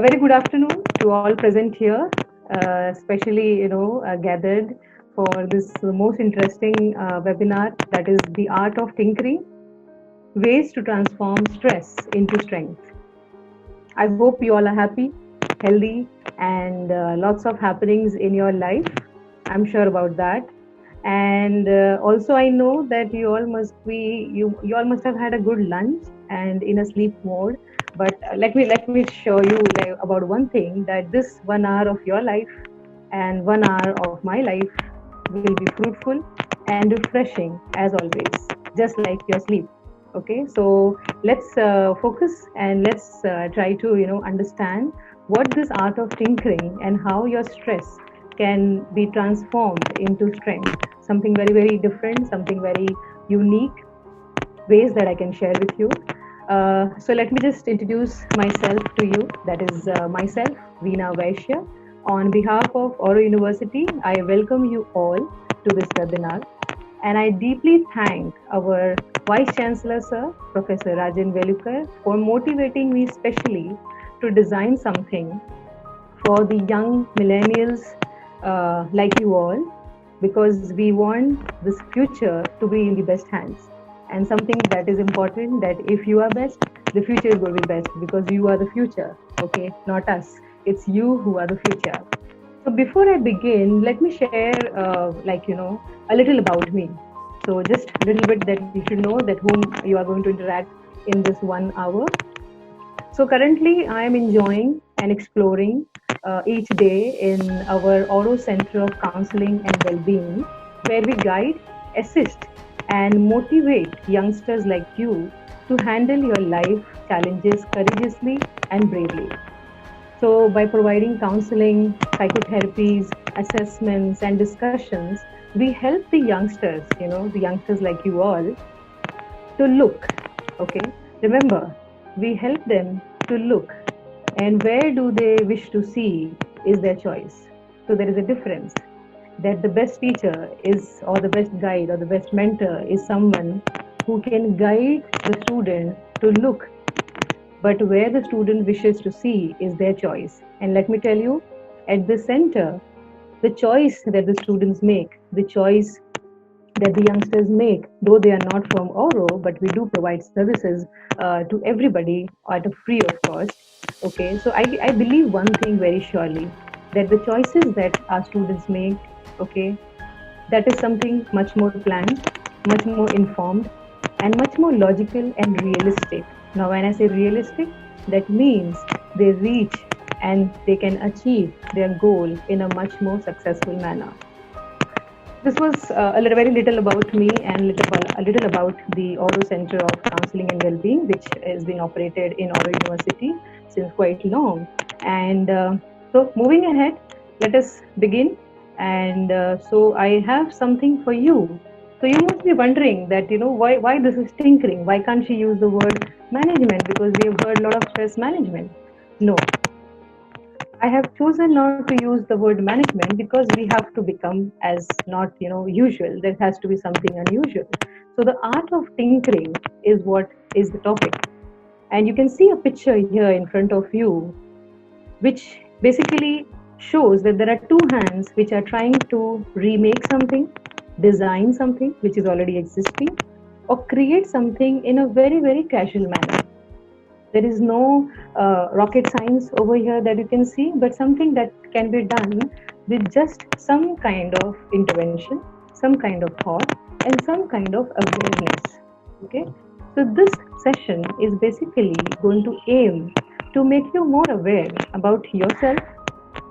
A very good afternoon to all present here, especially gathered for this most interesting webinar, that is the art of tinkering, ways to transform stress into strength. I hope you all are happy, healthy, and lots of happenings in your life. I'm sure about that. And also, I know that you all must have had a good lunch and in a sleep mode. But let me show you like, about one thing, that this 1 hour of your life and 1 hour of my life will be fruitful and refreshing as always, just like your sleep. Okay, so let's focus and let's try to understand what this art of tinkering and how your stress can be transformed into strength. Something very, very different, something very unique, ways that I can share with you. So let me just introduce myself to you. That is myself, Veena Vaishya. On behalf of Oro University, I welcome you all to this webinar. And I deeply thank our Vice Chancellor, Sir, Professor Rajan Velukar, for motivating me specially to design something for the young millennials like you all, because we want this future to be in the best hands. And something that is important, that if you are best, the future is going to be best, because you are the future, okay, not us. It's you who are the future. So before I begin, let me share, a little about me. So just a little bit that you should know, that whom you are going to interact in this 1 hour. So currently, I am enjoying and exploring each day in our Oro Center of Counseling and Wellbeing, where we guide, assist, and motivate youngsters like you to handle your life challenges courageously and bravely. So, by providing counseling, psychotherapies, assessments, and discussions, we help the youngsters like you all, to look. Okay, remember, we help them to look, and where do they wish to see is their choice. So there is a difference, that the best teacher is, or the best guide, or the best mentor is someone who can guide the student to look, but where the student wishes to see is their choice. And let me tell you, at the center, the choice that the students make, the choice that the youngsters make, though they are not from Oro, but we do provide services to everybody at a free of cost. Okay, so I believe one thing very surely, that the choices that our students make, okay, that is something much more planned, much more informed, and much more logical and realistic. Now, when I say realistic, that means they reach and they can achieve their goal in a much more successful manner. This was very little about me, and a little about the Oro Center of Counseling and Wellbeing, which has been operated in Oro University since quite long. And so, moving ahead, let us begin. And so, I have something for you. So, you must be wondering that, why this is tinkering? Why can't she use the word management? Because we have heard a lot of stress management. No, I have chosen not to use the word management because we have to become as not, usual. There has to be something unusual. So the art of tinkering is what is the topic. And you can see a picture here in front of you, which basically shows that there are two hands which are trying to remake something, design something which is already existing, or create something in a very, very casual manner. There is no rocket science over here that you can see, but something that can be done with just some kind of intervention, some kind of thought, and some kind of awareness. Okay, so this session is basically going to aim to make you more aware about yourself,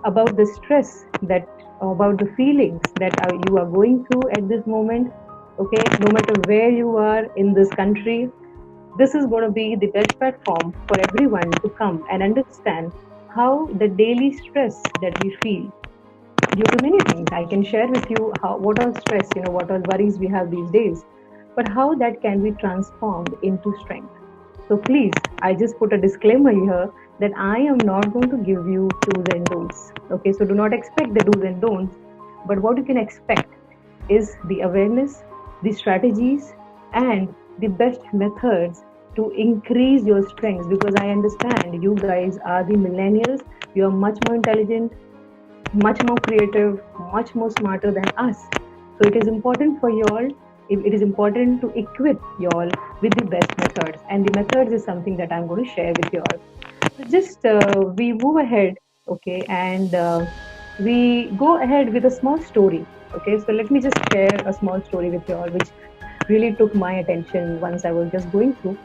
about the stress that, about the feelings that you are going through at this moment. Okay, no matter where you are in this country, this is going to be the best platform for everyone to come and understand how the daily stress that we feel due to many things. I can share with you how, what all stress, what all worries we have these days, but how that can be transformed into strength. So please, I just put a disclaimer here that I am not going to give you do's and don'ts. Okay, so do not expect the do's and don'ts, but what you can expect is the awareness, the strategies, and the best methods to increase your strengths, because I understand you guys are the millennials. You are much more intelligent, much more creative, much more smarter than us. So it is important for you all. It is important to equip you all with the best methods, and the methods is something that I'm going to share with you all. So just we move ahead, okay, and we go ahead with a small story. Okay, so let me just share a small story with you all, which really took my attention once I was just going through.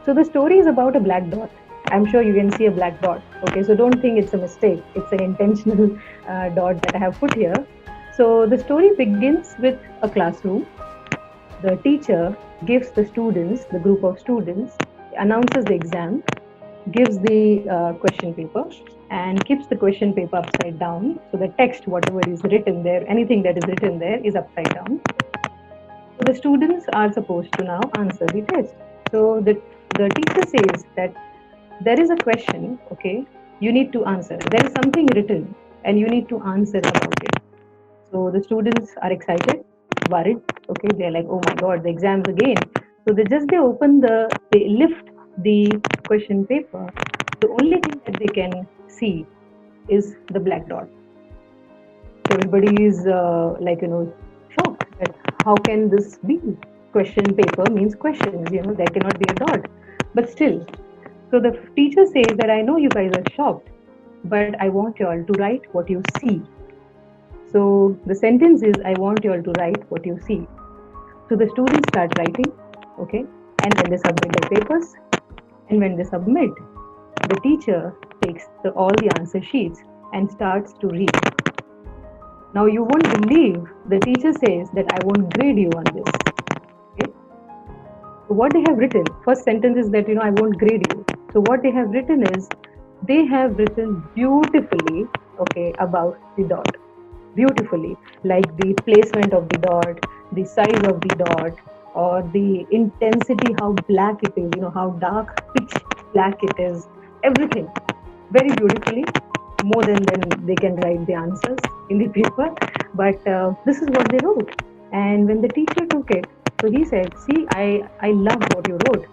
So the story is about a black dot. I'm sure you can see a black dot. Okay, so don't think it's a mistake. It's an intentional dot that I have put here. So the story begins with a classroom. The teacher gives the students, the group of students, announces the exam, gives the question paper, and keeps the question paper upside down. So the text, whatever is written there, anything that is written there is upside down. So the students are supposed to now answer the test. So the teacher says that there is a question, okay, you need to answer. There is something written and you need to answer about it. So the students are excited, worried, okay, they're like, oh my god, the exams again. So they open they lift the question paper. The only thing that they can see is the black dot. So everybody is shocked that how can this be? Question paper means questions, there cannot be a dot. But still, so the teacher says that I know you guys are shocked, but I want you all to write what you see. So the sentence is, I want you all to write what you see. So the students start writing, okay, and then they submit their papers. And when they submit, the teacher takes all the answer sheets and starts to read. Now you won't believe the teacher says that I won't grade you on this. Okay? So what they have written, first sentence is that I won't grade you. So what they have written is, they have written beautifully, okay, about the dot. Beautifully, like the placement of the dot, the size of the dot, or the intensity, how black it is, how dark pitch black it is, everything very beautifully, more than they can write the answers in the paper. But this is what they wrote. And when the teacher took it, so he said, see, I love what you wrote,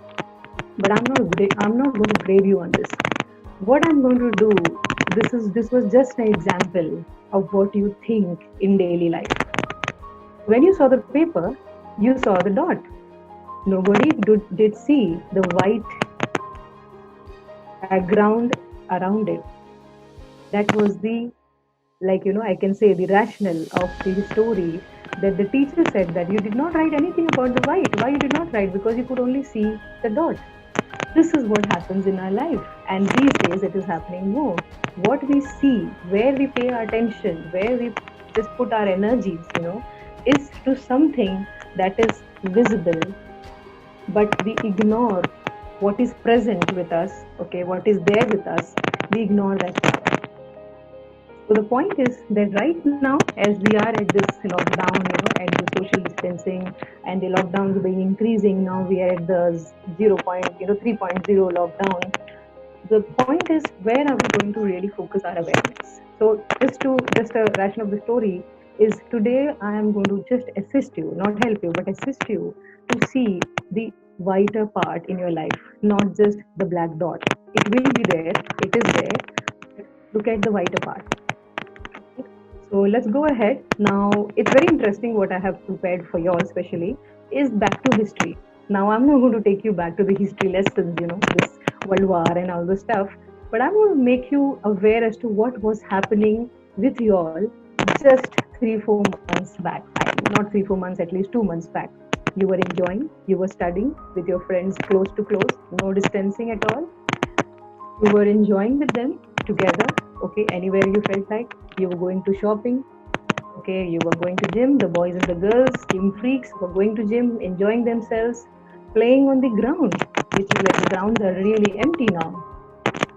but I'm not going to grade you on this. What I'm going to do, this was just an example of what you think in daily life. When you saw the paper, you saw the dot. Nobody did see the white background around it. That was the, I can say the rationale of the story, that the teacher said that you did not write anything about the white. Why you did not write? Because you could only see the dot. This is what happens in our life, and these days it is happening more. What we see, where we pay our attention, where we just put our energies, is to something that is visible, but we ignore what is present with us, okay, what is there with us, we ignore that part. So the point is that right now, as we are at this lockdown, at the social distancing, and the lockdowns being increasing, now we are at the 3.0 lockdown. The point is, where are we going to really focus our awareness? So just a ration of the story is, today I am going to just assist you, not help you, but assist you to see the whiter part in your life, not just the black dot. It will be there, it is there. Look at the whiter part. So let's go ahead. Now, it's very interesting what I have prepared for you all, especially, is back to history. Now, I'm not going to take you back to the history lessons, this World War and all the stuff, but I'm going to make you aware as to what was happening with you all just 3-4 months back. Not 3-4 months, at least 2 months back. You were enjoying, you were studying with your friends close to close, no distancing at all. You were enjoying with them together, okay, anywhere you felt like. You were going to shopping, okay, you were going to gym, the boys and the girls, gym freaks were going to gym, enjoying themselves, playing on the ground, which is like the grounds are really empty now.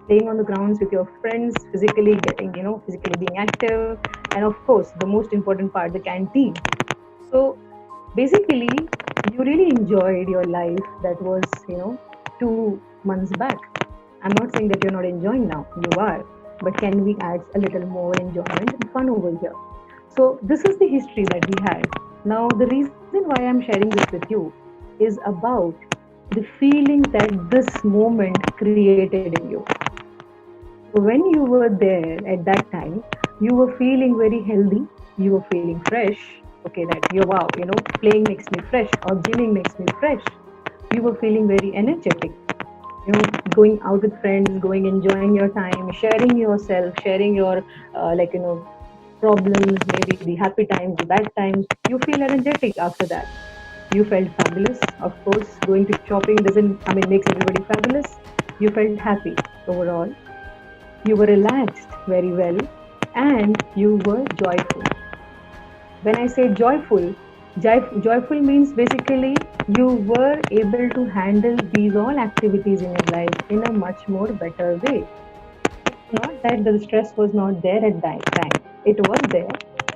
Playing on the grounds with your friends, physically being active, and of course, the most important part, the canteen. So basically, you really enjoyed your life that was, 2 months back. I'm not saying that you're not enjoying now, you are. But can we add a little more enjoyment and fun over here? So this is the history that we had. Now, the reason why I'm sharing this with you is about the feelings that this moment created in you. When you were there at that time, you were feeling very healthy, you were feeling fresh. Okay, that you wow, playing makes me fresh or gymming makes me fresh. You were feeling very energetic, going out with friends, going enjoying your time, sharing yourself, sharing your problems, maybe the happy times, the bad times. You feel energetic after that. You felt fabulous. Of course, going to shopping doesn't, makes everybody fabulous. You felt happy overall. You were relaxed very well, and you were joyful. When I say joyful, joyful means basically you were able to handle these all activities in your life in a much more better way. Not that the stress was not there at that time, it was there,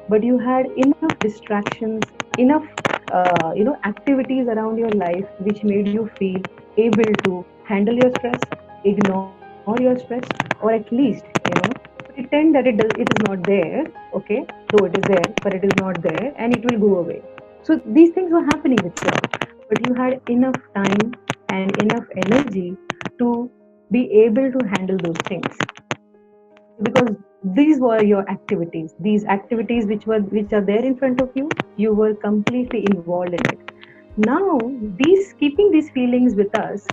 but you had enough distractions, enough activities around your life which made you feel able to handle your stress, ignore your stress, or at least pretend that it is not there. Okay, though it is there, but it is not there, and it will go away. So these things were happening with you, but you had enough time and enough energy to be able to handle those things, because these were your activities, these activities which are there in front of you, you were completely involved in it. Now, these keeping these feelings with us,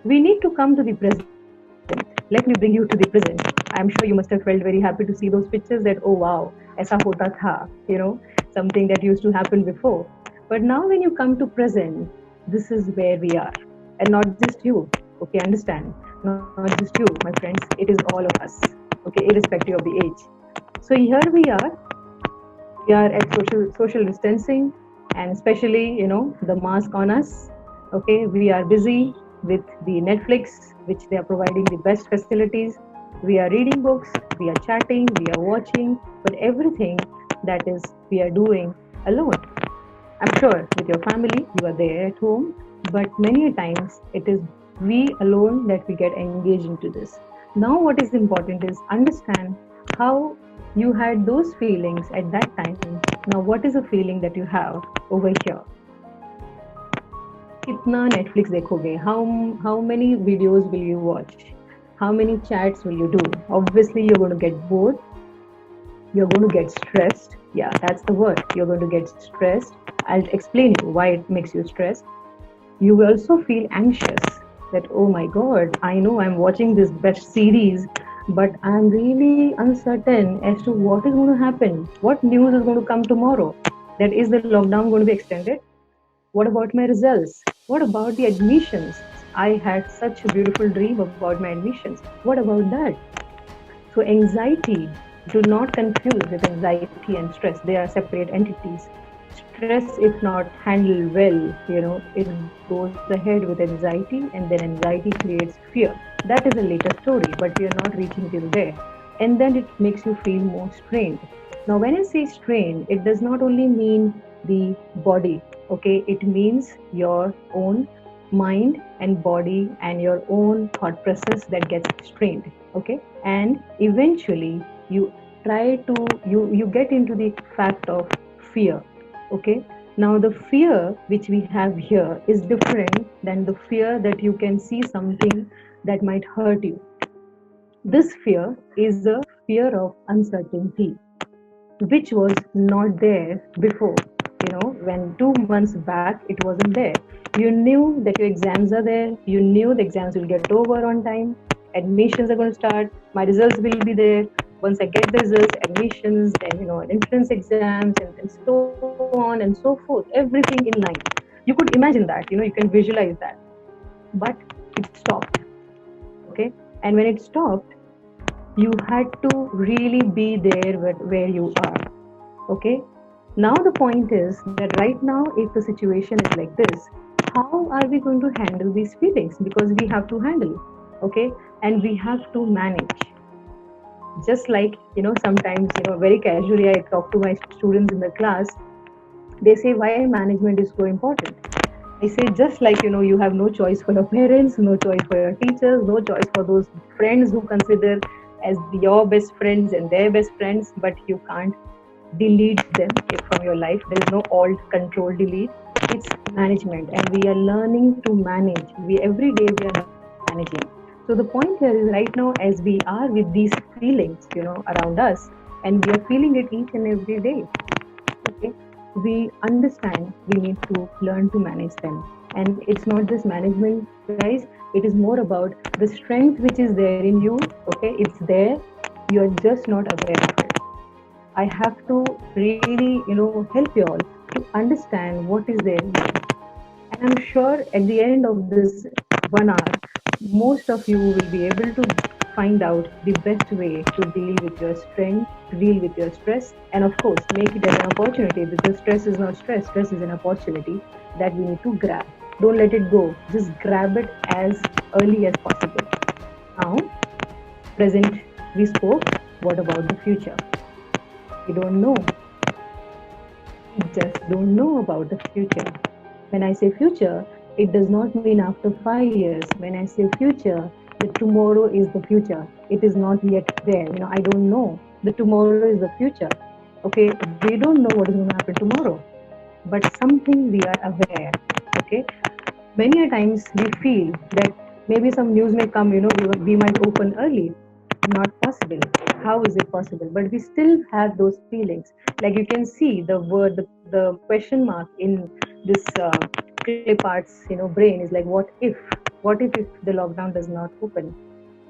we need to come to the present. Let me bring you to the present. I'm sure you must have felt very happy to see those pictures that, oh wow, aisa hota tha, something that used to happen before. But now when you come to present, this is where we are. And not just you, okay, understand? Not just you, my friends, it is all of us, okay, irrespective of the age. So here we are at social distancing, and especially the mask on us. Okay, we are busy with the Netflix, which they are providing the best facilities. We are reading books, we are chatting, we are watching, but everything that is we are doing alone. I'm sure with your family you are there at home, but many times it is we alone that we get engaged into this. Now what is important is understand how you had those feelings at that time. Now what is the feeling that you have over here? कितना Netflix देखोगे? How many videos will you watch? How many chats will you do? Obviously you're going to get bored, you're going to get stressed. Yeah, that's the word. You're going to get stressed. I'll explain you why it makes you stressed. You will also feel anxious that, oh my god, I know I'm watching this best series, but I'm really uncertain as to what is going to happen, what news is going to come tomorrow. That is the lockdown going to be extended? What about my results? What about the admissions? I had such a beautiful dream about my admissions. What about that? So anxiety, do not confuse with anxiety and stress. They are separate entities. Stress, if not handled well, it goes ahead with anxiety, and then anxiety creates fear. That is a later story, but we are not reaching till there. And then it makes you feel more strained. Now, when I say strained, it does not only mean the body, okay? It means your own mind and body and your own thought process that gets strained, okay? And eventually you try to you get into the fact of fear, okay? Now the fear which we have here is different than the fear that you can see something that might hurt you. This fear is a fear of uncertainty, which was not there before. When 2 months back it wasn't there. You knew that your exams are there, you knew the exams will get over on time, admissions are going to start, my results will be there. Once I get the results, admissions, then entrance exams, and so on and so forth, everything in line. You could imagine that, you can visualize that. But it stopped, okay? And when it stopped, you had to really be there where you are, okay? Now the point is that right now, if the situation is like this, how are we going to handle these feelings? Because we have to handle, okay? And we have to manage. Just like, sometimes, very casually I talk to my students in the class, they say, why management is so important? I say, just like, you have no choice for your parents, no choice for your teachers, no choice for those friends who consider as your best friends and their best friends, but you can't delete them from your life. There is no alt control delete. It's management, and we are learning to manage. We every day we are managing. So the point here is right now, as we are with these feelings, around us, and we are feeling it each and every day. Okay, we understand we need to learn to manage them, and it's not just management, guys. It is more about the strength which is there in you. Okay, it's there. You are just not aware of it. I have to really, help you all to understand what is there. And I'm sure at the end of this 1 hour, most of you will be able to find out the best way to deal with your strength, to deal with your stress, and of course, make it as an opportunity, because stress is not stress, stress is an opportunity that we need to grab. Don't let it go. Just grab it as early as possible. Now, present, we spoke. What about the future? We don't know. We just don't know about the future. When I say future, it does not mean after 5 years. When I say future, the tomorrow is the future. It is not yet there. I don't know. The tomorrow is the future. Okay, we don't know what is going to happen tomorrow, but something we are aware. Okay, many a times we feel that maybe some news may come. We might open early. Not possible. How is it possible? But we still have those feelings. Like you can see the word, the question mark in this clay parts, brain is like, what if the lockdown does not open?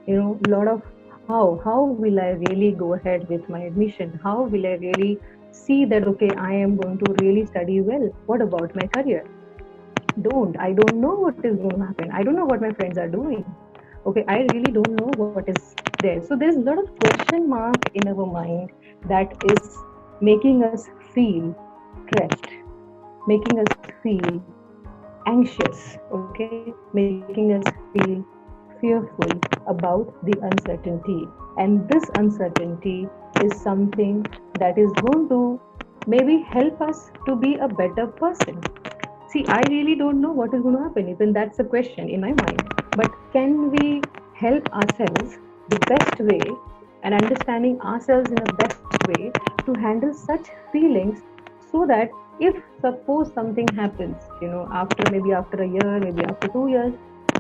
A lot of how will I really go ahead with my admission? How will I really see that, okay, I am going to really study well? What about my career? I don't know what is going to happen. I don't know what my friends are doing. Okay, I really don't know what is there. So there's a lot of question mark in our mind that is making us feel stressed, making us feel anxious, okay, making us feel fearful about the uncertainty. And this uncertainty is something that is going to maybe help us to be a better person. See, I really don't know what is going to happen. Even that's a question in my mind. But can we help ourselves the best way and understanding ourselves in a best way to handle such feelings, so that if suppose something happens, after a year, maybe after 2 years,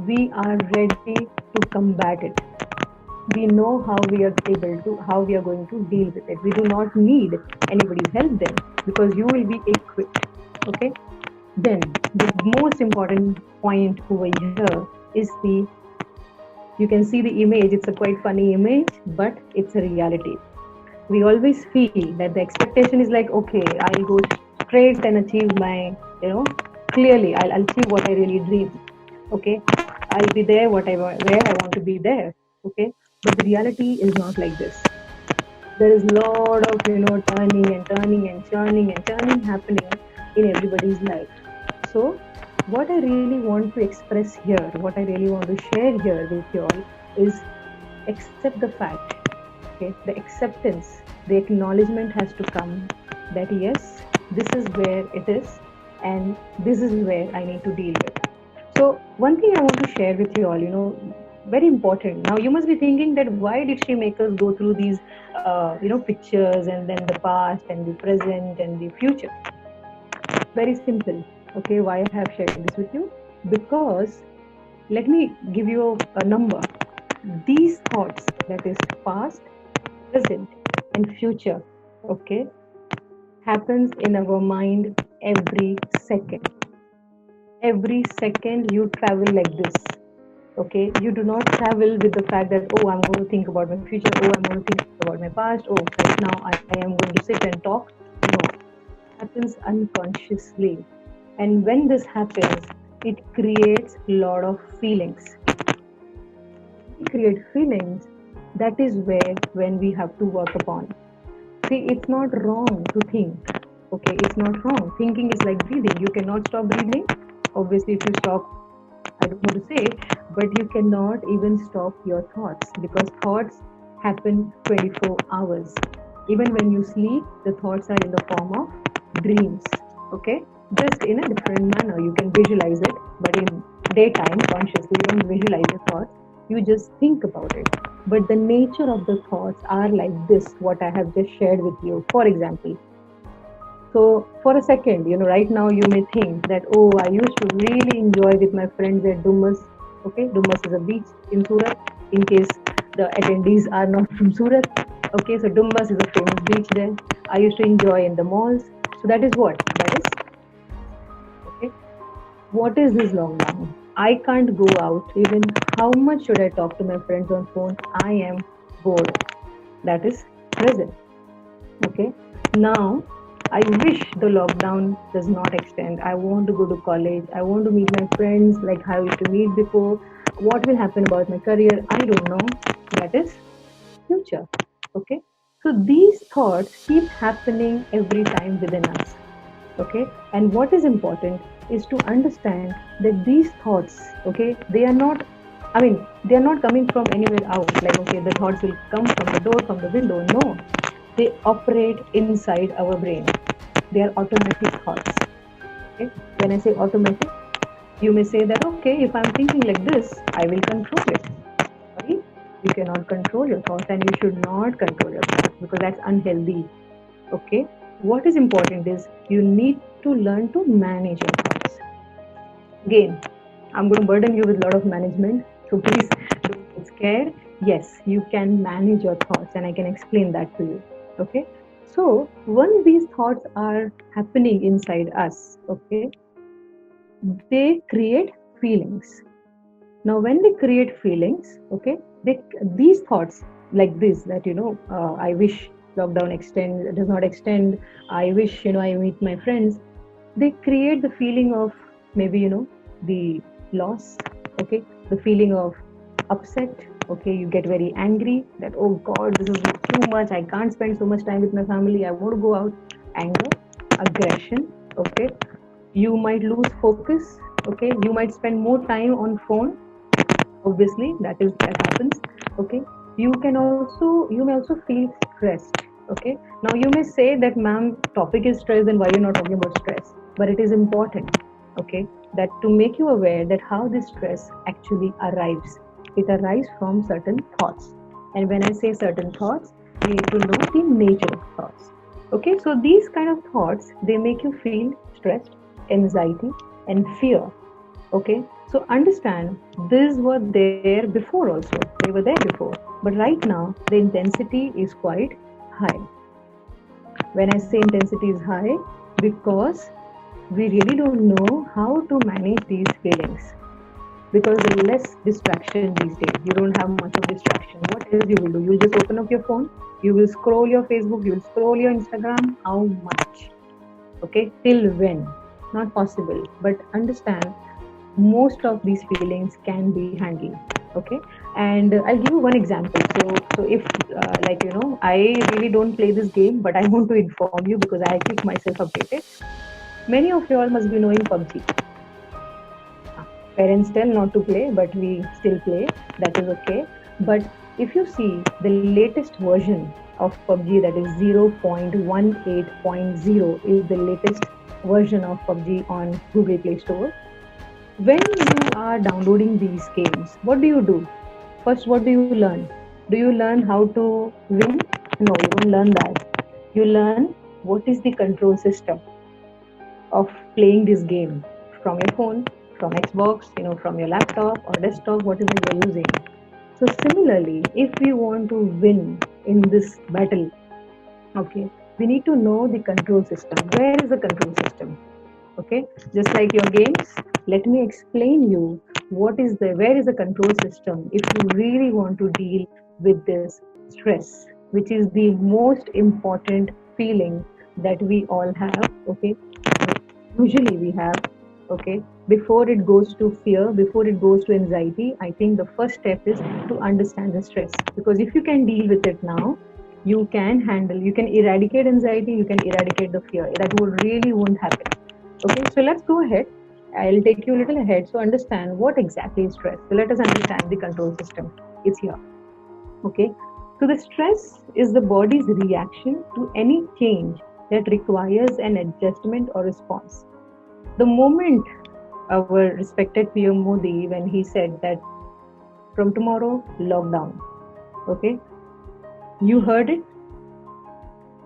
we are ready to combat it. We know how we are going to deal with it. We do not need anybody's help then, because you will be equipped. Okay. Then the most important point over here is you can see the image. It's a quite funny image, but it's a reality. We always feel that the expectation is like, okay, I'll go straight and achieve my, clearly I'll achieve what I really dream. Okay, I'll be there where I want to be there. Okay, but the reality is not like this. There is a lot of, turning and turning and churning and turning happening in everybody's life. So what I really want to express here, what I really want to share here with you all is accept the fact. Okay, the acceptance, the acknowledgement has to come that yes, this is where it is, and this is where I need to deal with. So one thing I want to share with you all, very important. Now you must be thinking that why did she make us go through these, pictures, and then the past and the present and the future? Very simple. Okay, why I have shared this with you? Because let me give you a number. These thoughts, that is past, present, and future, okay, happens in our mind every second. Every second you travel like this. Okay, you do not travel with the fact that, oh, I'm going to think about my future, oh, I'm going to think about my past, oh, right now I am going to sit and talk. No, it happens unconsciously. And when this happens, it creates a lot of feelings. We create feelings, that is where when we have to work upon. See, it's not wrong to think. Okay, it's not wrong. Thinking is like breathing. You cannot stop breathing. Obviously, if you stop, I don't know to say, but you cannot even stop your thoughts, because thoughts happen 24 hours. Even when you sleep, the thoughts are in the form of dreams. Okay, just in a different manner. You can visualize it, but in daytime, consciously, you don't visualize your thoughts. You just think about it. But the nature of the thoughts are like this, what I have just shared with you. For example, So for a second, right now you may think that, oh, I used to really enjoy with my friends at Dumas. Okay, Dumas is a beach in Surat. In case the attendees are not from Surat, okay, so Dumas is a famous beach there. I used to enjoy in the malls. So that is what? That is okay. What is this lockdown? I can't go out. Even how much should I talk to my friends on phone? I am bored. That is present. Okay. Now, I wish the lockdown does not extend. I want to go to college. I want to meet my friends like how I used to meet before. What will happen about my career? I don't know. That is future. Okay. So these thoughts keep happening every time within us. Okay. And what is important is to understand that these thoughts, okay, they are not, they are not coming from anywhere out. Like, okay, the thoughts will come from the door, from the window. No, they operate inside our brain. They are automatic thoughts. Okay? When I say automatic, you may say that, okay, if I'm thinking like this, I will control it. Sorry, you cannot control your thoughts and you should not control your thoughts because that's unhealthy. Okay? What is important is you need to learn to manage your thoughts. Again, I'm going to burden you with a lot of management, so please don't get scared. Yes, you can manage your thoughts, and I can explain that to you. Okay, so once these thoughts are happening inside us, okay, they create feelings. Now, when they create feelings, okay, these thoughts like this that I wish lockdown does not extend. I wish I meet my friends. They create the feeling of maybe the loss, okay, the feeling of upset, okay, you get very angry that, oh god, this is too much, I can't spend so much time with my family, I want to go out. Anger, aggression, okay, you might lose focus, okay, you might spend more time on phone. Obviously that happens. Okay, you may also feel stressed. Okay, now you may say that, ma'am, topic is stress, then why you're not talking about stress? But it is important, okay, that to make you aware that how this stress actually arrives. It arrives from certain thoughts, and when I say certain thoughts, we need to know the nature of thoughts. Okay, so these kind of thoughts, they make you feel stressed, anxiety, and fear. Okay, so understand, these were there before also. They were there before. But right now, the intensity is quite high. When I say intensity is high, because we really don't know how to manage these feelings. Because there's less distraction these days. You don't have much of distraction. What else you will do? You'll just open up your phone, you will scroll your Facebook, you will scroll your Instagram. How much? Okay, till when? Not possible. But understand, most of these feelings can be handled. Okay, and I'll give you one example. So if I really don't play this game, but I want to inform you because I keep myself updated. Many of you all must be knowing PUBG. Parents tell not to play, but we still play. That is okay. But if you see the latest version of PUBG, that is 0.18.0 is the latest version of PUBG on Google Play Store. When you are downloading these games, what do you do? First, what do you learn? Do you learn how to win? No, you don't learn that. You learn what is the control system of playing this game from your phone, from Xbox, from your laptop or desktop, whatever you're using. So similarly, if we want to win in this battle, okay, we need to know the control system. Where is the control system? Okay, just like your games, let me explain you where is the control system if you really want to deal with this stress, which is the most important feeling that we all have. Okay, usually we have. Okay, before it goes to fear, before it goes to anxiety, I think the first step is to understand the stress, because if you can deal with it now, you can eradicate anxiety, you can eradicate the fear. That would really won't happen. Okay, so let's go ahead. I'll take you a little ahead so understand what exactly is stress. So let us understand the control system. It's here. Okay, so the stress is the body's reaction to any change that requires an adjustment or response. The moment our respected PM Modi, when he said that from tomorrow, lockdown, okay, you heard it.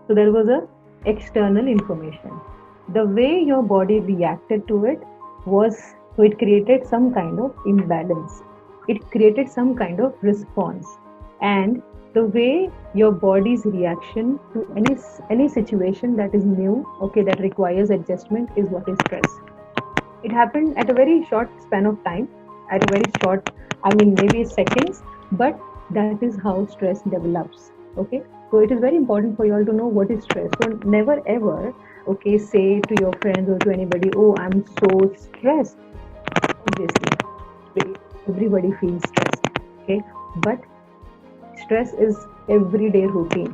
So there was a external information. The way your body reacted to it was, so it created some kind of imbalance. It created some kind of response. And the way your body's reaction to any situation that is new, okay, that requires adjustment, is what is stress. It happened at a very short span of time, at a very short, I mean, maybe seconds, but that is how stress develops. Okay, so it is very important for you all to know what is stress. So never ever, okay, say to your friends or to anybody, oh, I'm so stressed. Obviously, everybody feels stressed. Okay, but stress is everyday routine.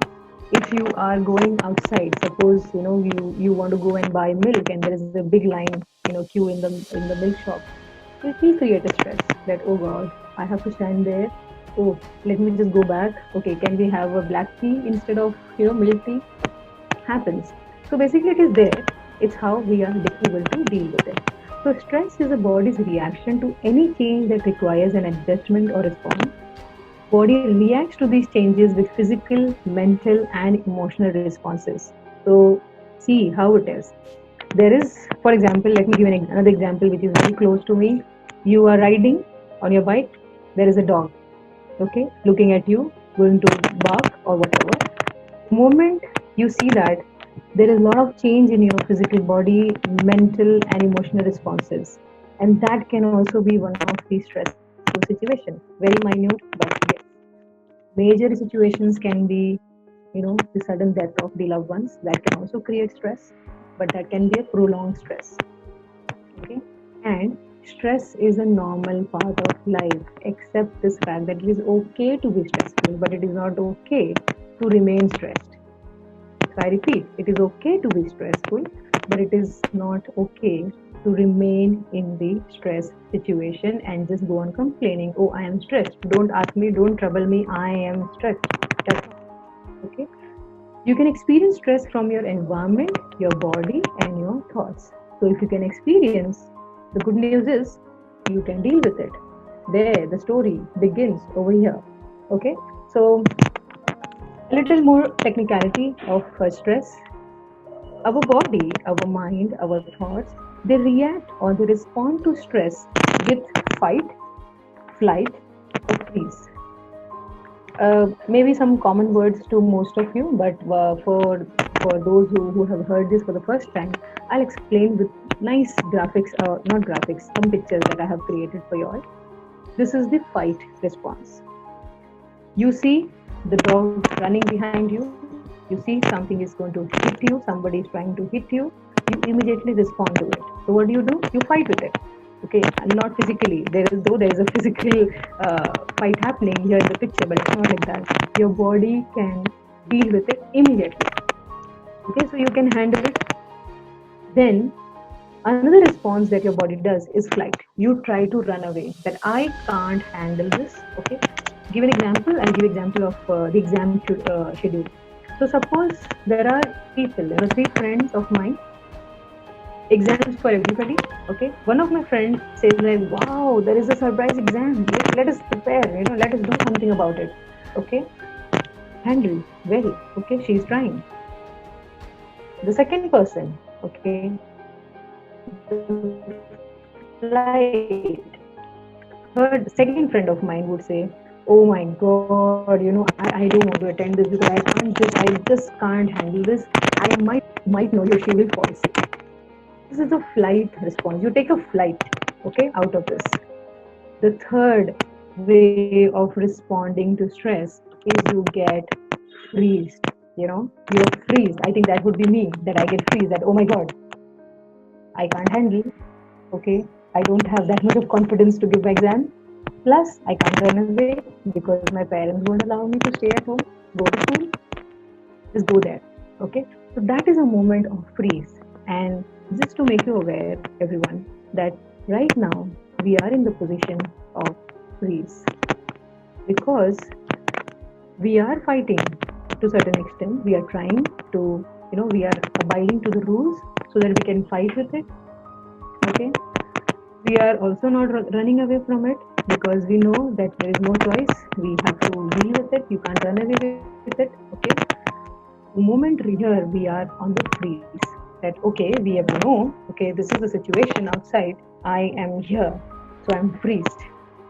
If you are going outside, suppose you want to go and buy milk and there is a big line, queue in the milk shop, it will create a stress that, oh god, I have to stand there. Oh, let me just go back. Okay, can we have a black tea instead of milk tea? Happens. So basically it is there. It's how we are able to deal with it. So stress is a body's reaction to any change that requires an adjustment or response. Body reacts to these changes with physical, mental, and emotional responses. So, see how it is. There is, for example, let me give another example which is very close to me. You are riding on your bike, there is a dog, okay, looking at you, going to bark or whatever. The moment you see that, there is a lot of change in your physical body, mental, and emotional responses. And that can also be one of the stressful situations. Very minute, but yes. Major situations can be, the sudden death of the loved ones. That can also create stress, but that can be a prolonged stress. Okay, and stress is a normal part of life, except this fact that it is okay to be stressful, but it is not okay to remain stressed. So I repeat, it is okay to be stressful, but it is not okay to remain in the stress situation and just go on complaining, oh, I am stressed. Don't ask me, don't trouble me, I am stressed. That's okay. You can experience stress from your environment, your body, and your thoughts. So if you can experience, the good news is you can deal with it. There, the story begins over here. Okay, so a little more technicality of stress. Our body, our mind, our thoughts, they react or they respond to stress with fight, flight, or freeze. Maybe some common words to most of you, but for those who have heard this for the first time, I'll explain with nice graphics, not graphics, some pictures that I have created for you all. This is the fight response. You see the dog running behind you. You see something is going to hit you. Somebody is trying to hit you. You immediately respond to it. So what do? You fight with it. Okay, not physically. There is a physical fight happening here in the picture, but it's not like that. Your body can deal with it immediately. Okay, so you can handle it. Then another response that your body does is flight. You try to run away. That I can't handle this. Okay, give an example. I'll give example of the exam schedule. So suppose there are people, there are 3 friends of mine. Exams for everybody. Okay, one of my friends says like, wow, there is a surprise exam, let us prepare, let us do something about it. Okay, handle well. Okay, she's trying. The second person, okay, flight, third, second friend of mine would say, oh my god, I don't want to attend this because I just can't handle this. I might know she will fall sick. This is a flight response. You take a flight, okay, out of this. The third way of responding to stress is you get freezed. You're freezed. I think that would be me, that I get freezed, that, oh my god, I can't handle, okay, I don't have that much of confidence to give my exam. Plus, I can't run away because my parents won't allow me to stay at home, go to school, just go there, okay. So that is a moment of freeze. And just to make you aware, everyone, that right now we are in the position of freeze because we are fighting to a certain extent. We are trying to, we are abiding to the rules so that we can fight with it. Okay. We are also not running away from it because we know that there is no choice. We have to deal with it. You can't run away with it. Okay. The moment here we are on the freeze, that okay, we have known, okay, this is the situation outside, I am here, so I'm freezed.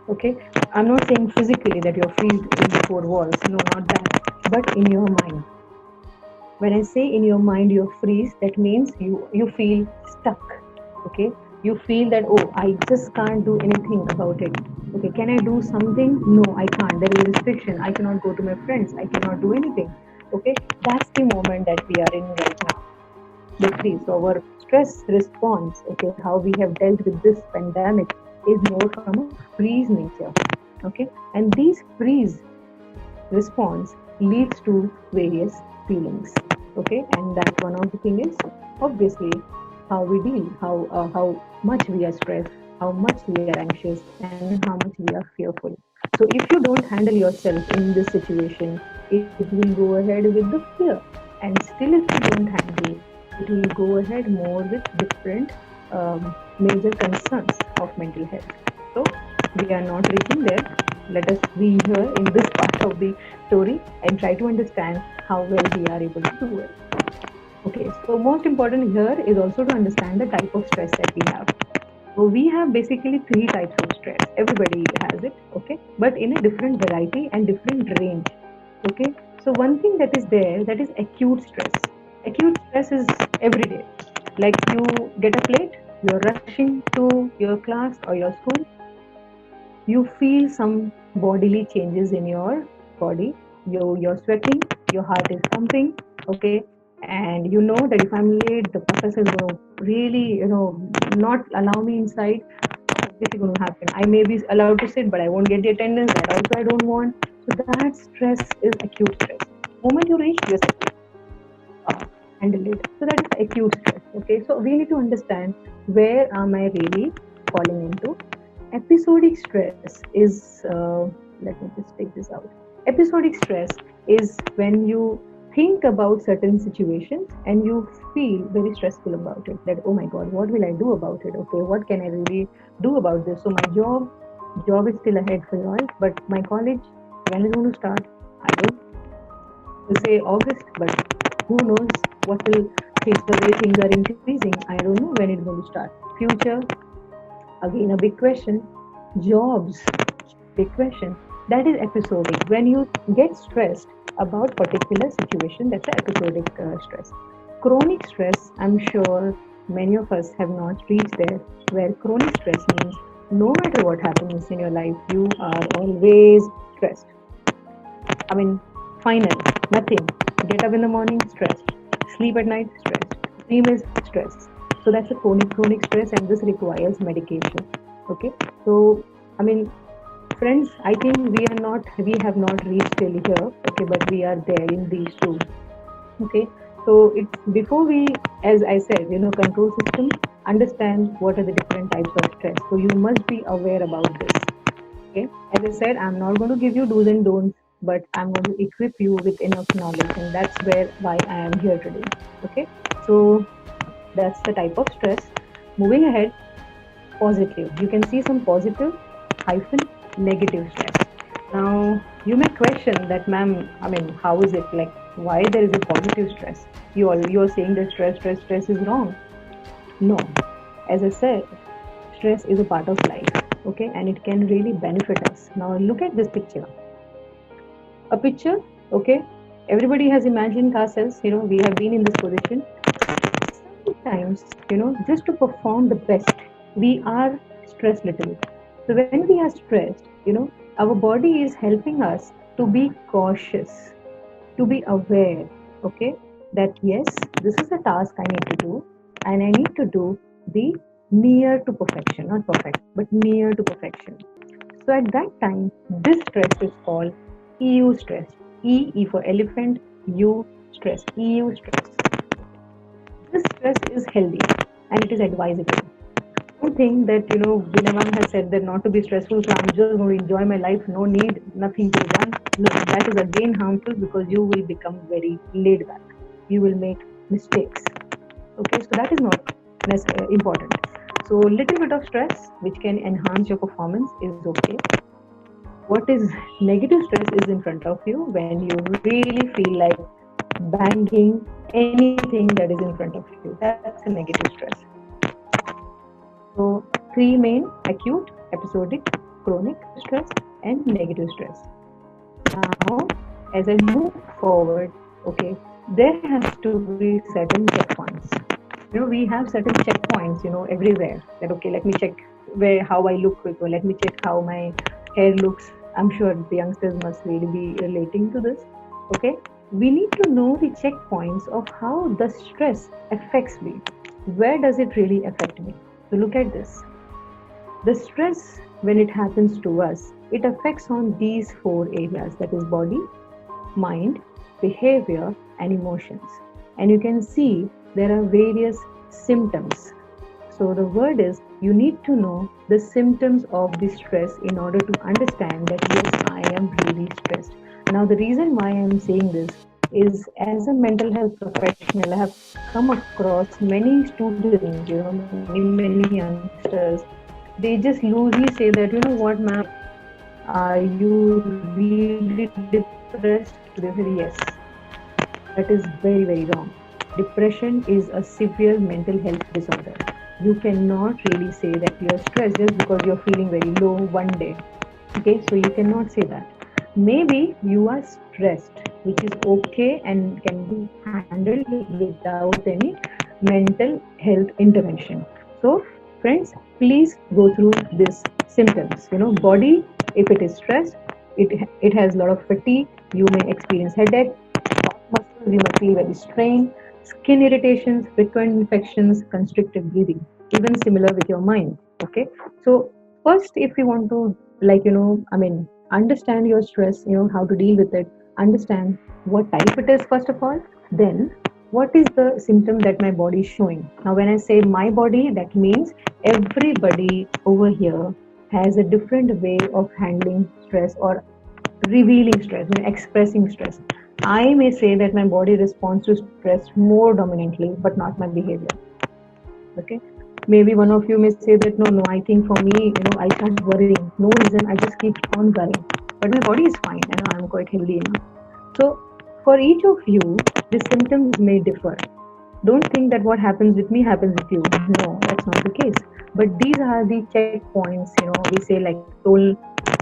Okay, I'm not saying physically that you're freezed in the four walls, no, not that, but in your mind. When I say in your mind you're freeze, that means you feel stuck. Okay, you feel that, oh, I just can't do anything about it. Okay, can I do something? No, I can't. There is a restriction. I cannot go to my friends. I cannot do anything. Okay, that's the moment that we are in right now, the freeze. So our stress response, okay, how we have dealt with this pandemic is more from a freeze nature. Okay, and these freeze response leads to various feelings. Okay, and that one of the thing is obviously how we deal, how much we are stressed, how much we are anxious, and how much we are fearful. So if you don't handle yourself in this situation, it will go ahead with the fear, and still if you don't handle, it will go ahead more with different major concerns of mental health. So we are not reaching there. Let us be here in this part of the story and try to understand how well we are able to do it. Okay, so most important here is also to understand the type of stress that we have. So we have basically three types of stress. Everybody has it, okay, but in a different variety and different range. Okay, so one thing that is there, that is acute stress. Acute stress is every day. Like you get a plate, you're rushing to your class or your school, you feel some bodily changes in your body. You're sweating, your heart is pumping, okay, and you know that if I'm late, the professor is going to really, not allow me inside. This is going to happen. I may be allowed to sit, but I won't get the attendance. That also I don't want. So that stress is acute stress. The moment you reach, you're settled. Handle it. So that is acute stress. Okay, so we need to understand where am I really falling into. Episodic stress is, let me just take this out. Episodic stress is when you think about certain situations and you feel very stressful about it. That, oh my God, what will I do about it? Okay, what can I really do about this? So my job is still ahead for you all, but my college, when is going to start? I will say August, but who knows what will things, the way things are increasing. I don't know when it's going to start. Future, again a big question. Jobs, big question. That is episodic. When you get stressed about particular situation, that's an episodic stress. Chronic stress, I'm sure many of us have not reached there, where chronic stress means no matter what happens in your life, you are always stressed. I mean, final, nothing. Get up in the morning, stressed. Sleep at night, stressed. Dream is stress. So that's a chronic stress, and this requires medication. Okay. So, I mean, friends, I think we have not reached till here. Okay, but we are there in these two. Okay. So it's before we, as I said, control system, understand what are the different types of stress. So you must be aware about this. Okay, as I said, I'm not going to give you do's and don'ts, but I'm going to equip you with enough knowledge, and that's why I am here today. Okay, so that's the type of stress. Moving ahead, positive. You can see some positive hyphen negative stress. Now you may question that, ma'am. I mean, how is it like? Why there is a positive stress? You're saying that stress is wrong. No, as I said, stress is a part of life, okay, and it can really benefit us. Now look at this picture. A picture, okay, everybody has imagined ourselves, we have been in this position. Sometimes, just to perform the best, we are stressed little. So when we are stressed, our body is helping us to be cautious, to be aware, okay, that yes, this is a task I need to do, and I need to do the near to perfection, not perfect, but near to perfection. So at that time, this stress is called EU stress. E for elephant, U stress, EU stress. This stress is healthy and it is advisable. Don't think that, Vinamam has said that not to be stressful, so I'm just going to enjoy my life, no need, nothing to be done. No, that is again harmful because you will become very laid back. You will make mistakes. Okay, so that is not important. So little bit of stress which can enhance your performance is okay. What is negative stress is in front of you when you really feel like banging anything that is in front of you. That's a negative stress. So, three main: acute, episodic, chronic stress, and negative stress. Now, as I move forward, okay, there has to be certain checkpoints. We have certain checkpoints, everywhere. That okay, let me check where how I look, or let me check how my hair looks. I'm sure the youngsters must really be relating to this. Okay, we need to know the checkpoints of how the stress affects me. Where does it really affect me? So look at this. The stress, when it happens to us, it affects on these four areas, that is body, mind, behavior, and emotions. And you can see there are various symptoms. So the word is, you need to know the symptoms of the stress in order to understand that yes, I am really stressed. Now the reason why I am saying this is, as a mental health professional, I have come across many students, many youngsters. They just loosely say that, what, ma'am, are you really depressed? They say yes. That is very, very wrong. Depression is a severe mental health disorder. You cannot really say that you're stressed just because you're feeling very low one day. Okay, so you cannot say that. Maybe you are stressed, which is okay and can be handled without any mental health intervention. So, friends, please go through these symptoms. Body, if it is stressed, it has a lot of fatigue. You may experience headache, muscles, you may feel very strained, skin irritations, frequent infections, constricted breathing, even similar with your mind. Okay, so first, if we want to, understand your stress, how to deal with it, understand what type it is, first of all, then what is the symptom that my body is showing. Now, when I say my body, that means everybody over here has a different way of handling stress or revealing stress, expressing stress. I may say that my body responds to stress more dominantly, but not my behavior. Okay. Maybe one of you may say that no, I think for me, I start worrying. No reason, I just keep on worrying. But my body is fine and I'm quite healthy enough. So for each of you, the symptoms may differ. Don't think that what happens with me happens with you. No, that's not the case. But these are the checkpoints, we say like toll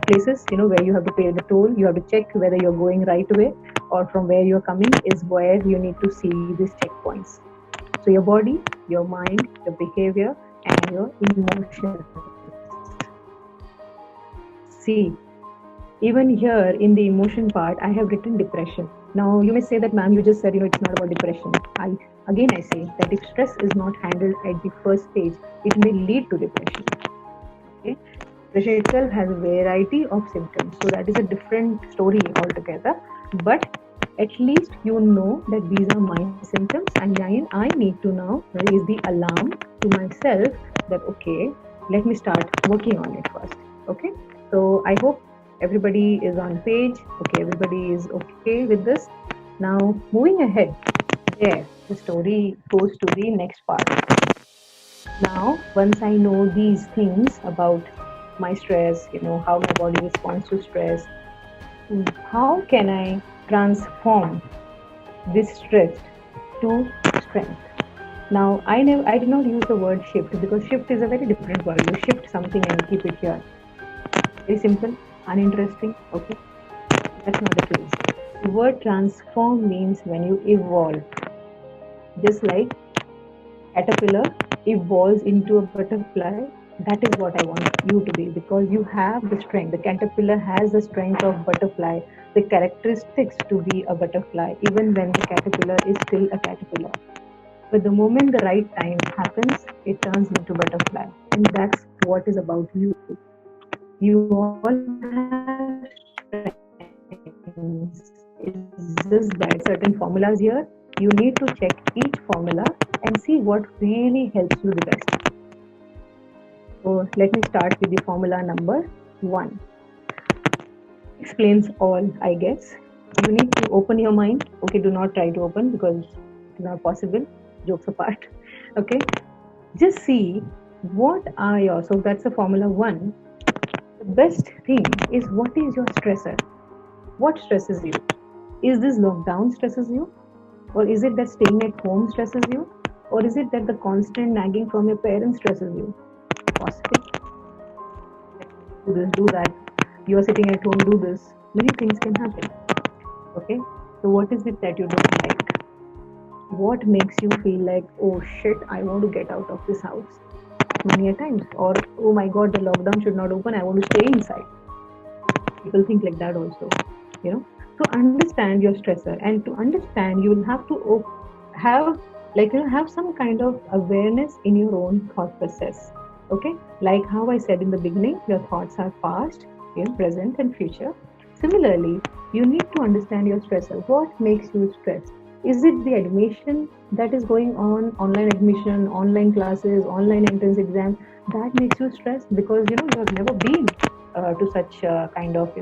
places, where you have to pay the toll. You have to check whether you're going right way or from where you're coming is where you need to see these checkpoints. So your body, your mind, your behavior, and your emotions. See, even here in the emotion part, I have written depression. Now you may say that, ma'am, you just said, it's not about depression. I say that if stress is not handled at the first stage, it may lead to depression. Okay? Depression itself has a variety of symptoms, so that is a different story altogether. But at least you know that these are my symptoms, and I need to now raise the alarm to myself that okay, let me start working on it first. Okay, so I hope everybody is on page. Okay, everybody is okay with this. Now moving ahead, the story goes to the next part. Now once I know these things about my stress, how my body responds to stress, how can I transform this stress to strength? Now, I did not use the word shift, because shift is a very different word. You shift something and keep it here. Very simple, uninteresting. Okay, that's not the case. The word transform means when you evolve. Just like caterpillar evolves into a butterfly, that is what I want you to be, because you have the strength. The caterpillar has the strength of butterfly, the characteristics to be a butterfly, even when the caterpillar is still a caterpillar. But the moment the right time happens, it turns into butterfly. And that's what is about you. You all have strengths. It's just that certain formulas here, you need to check each formula and see what really helps you the best. So let me start with the formula number 1. Explains all, I guess. You need to open your mind. Okay, do not try to open because it's not possible. Jokes apart. Okay, just see what are your, so that's the formula 1. The best thing is, what is your stressor? What stresses you? Is this lockdown stresses you? Or is it that staying at home stresses you? Or is it that the constant nagging from your parents stresses you? Possibly. Do this, do that. You are sitting at home, do this. Many things can happen. Okay? So, what is it that you don't like? What makes you feel like, oh shit, I want to get out of this house? Many a times. Or, oh my god, the lockdown should not open, I want to stay inside. People think like that also, you know. So understand your stressor, and to understand, you will have to have, like, have some kind of awareness in your own thought process. Okay, like how I said in the beginning, your thoughts are past, present and future. Similarly, you need to understand your stressor. What makes you stressed? Is it the admission that is going on, online admission, online classes, online entrance exam, that makes you stressed because you have never been to such kind of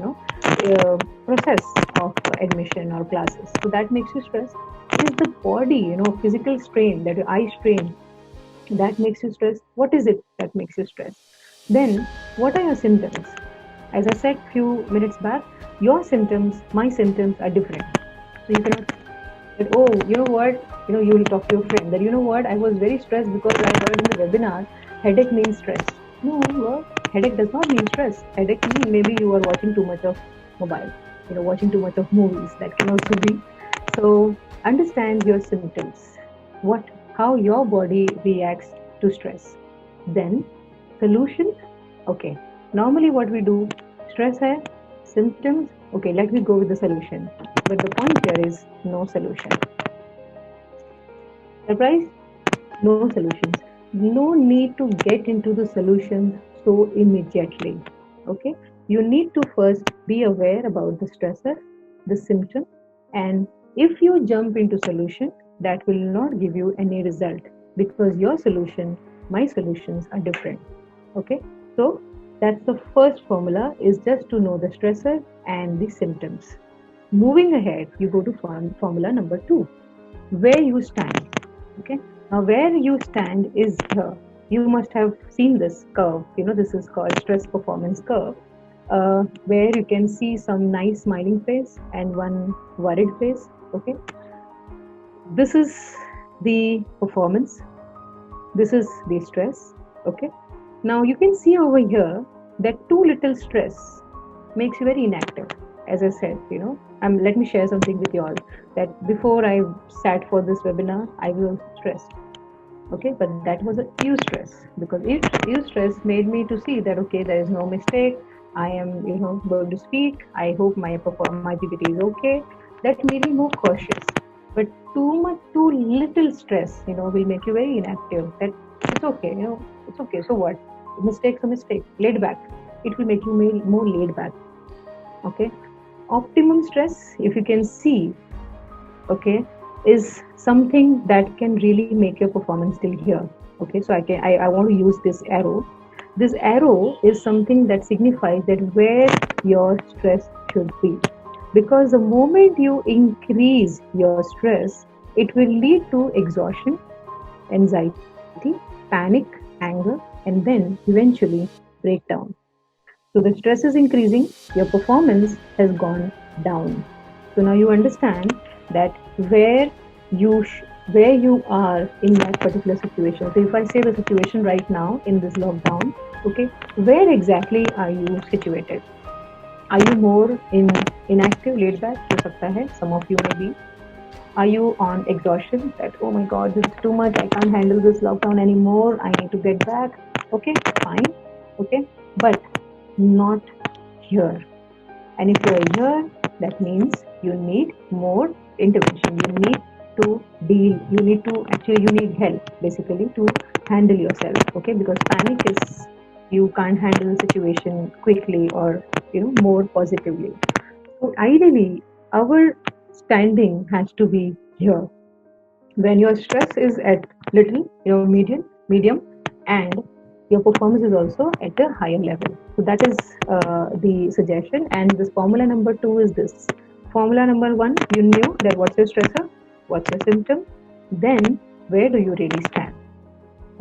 process of admission or classes, so that makes you stressed. It is the body, physical strain, that your eye strain, that makes you stressed. What is it that makes you stressed? Then what are your symptoms? As I said few minutes back, your symptoms, my symptoms are different. So you cannot say, oh, you know what, you will talk to your friend that, you know what, I was very stressed because I heard in the webinar headache means stress. No, headache does not mean stress. Headache means maybe you are watching too much of mobile, watching too much of movies. That can also be. So understand your symptoms, how your body reacts to stress. Then solution. Okay, normally what we do, stress hai, symptoms. Okay, let me go with the solution. But the point here is no solution. Surprise? No solutions. No need to get into the solutions so immediately. Okay? You need to first be aware about the stressor, the symptom, and if you jump into solution, that will not give you any result because your solution, my solutions are different. Okay? So that's the first formula, is just to know the stressor and the symptoms. Moving ahead, you go to formula number 2, where you stand. Okay, now where you stand is here. You must have seen this curve. This is called stress performance curve, where you can see some nice smiling face and one worried face. Okay, this is the performance, this is the stress. Okay, now you can see over here that too little stress makes you very inactive. As I said, let me share something with you all, that before I sat for this webinar, I was stressed. Okay, but that was a eustress, because eustress made me to see that, okay, there is no mistake. I am, going to speak. I hope my PPT is okay. That made me more cautious. But too little stress, will make you very inactive. That it's okay, it's okay. So what? Mistake's a mistake. Laid back. It will make you more laid back. Okay. Optimum stress, if you can see, okay, is something that can really make your performance till here. Okay, so I want to use this arrow. This arrow is something that signifies that where your stress should be, because the moment you increase your stress, it will lead to exhaustion, anxiety, panic, anger, and then eventually breakdown. So the stress is increasing, your performance has gone down. So now you understand that where you are in that particular situation. So if I say the situation right now in this lockdown, okay, where exactly are you situated? Are you more inactive, laid back? हो सकता है, some of you may be. Are you on exhaustion, that, oh my god, this is too much, I can't handle this lockdown anymore, I need to get back? Okay, fine. Okay, but not here. And if you are here, that means you need more intervention. You need to deal. You need help basically to handle yourself. Okay, because panic is, you can't handle the situation quickly or more positively. So ideally, our standing has to be here. When your stress is at little, medium, and your performance is also at a higher level. So that is the suggestion. And this formula number 2 is this. Formula number 1, you knew that what's your stressor, what's your symptom, then where do you really stand?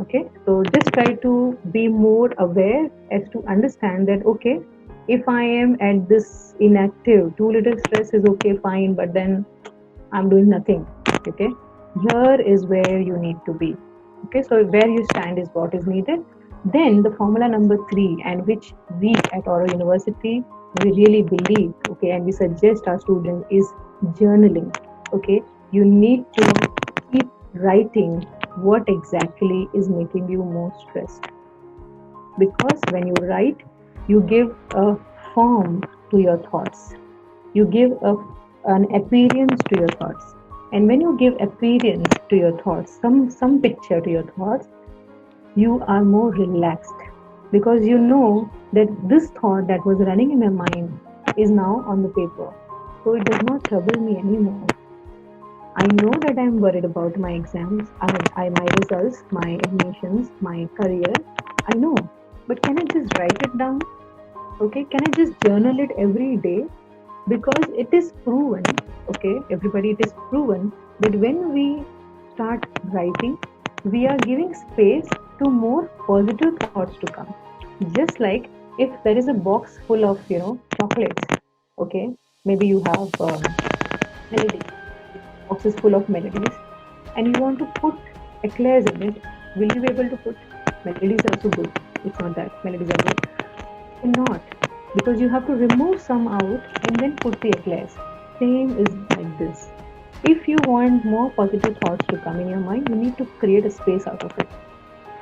Okay, so just try to be more aware as to understand that, okay, if I am at this inactive, too little stress is okay, fine, but then I'm doing nothing. Okay, here is where you need to be. Okay, so where you stand is what is needed. Then the formula number 3, and which we at Oro University we really believe, okay, and we suggest our students is journaling. Okay, you need to keep writing what exactly is making you most stressed, because when you write, you give a form to your thoughts, you give an appearance to your thoughts, and when you give appearance to your thoughts, some picture to your thoughts, you are more relaxed, because you know that this thought that was running in my mind is now on the paper, so it does not trouble me anymore. I know that I'm worried about my exams, my results, my admissions, my career. I know, but can I just write it down? Okay, can I just journal it every day? Because it is proven, okay, everybody, it is proven that when we start writing, we are giving space to more positive thoughts to come. Just like if there is a box full of, chocolates, okay, maybe you have melody, box is full of melodies, and you want to put eclairs in it, will you be able to put? Melodies are also good. It's not that melodies are good. Cannot, because you have to remove some out and then put the eclairs. Same is like this. If you want more positive thoughts to come in your mind, you need to create a space out of it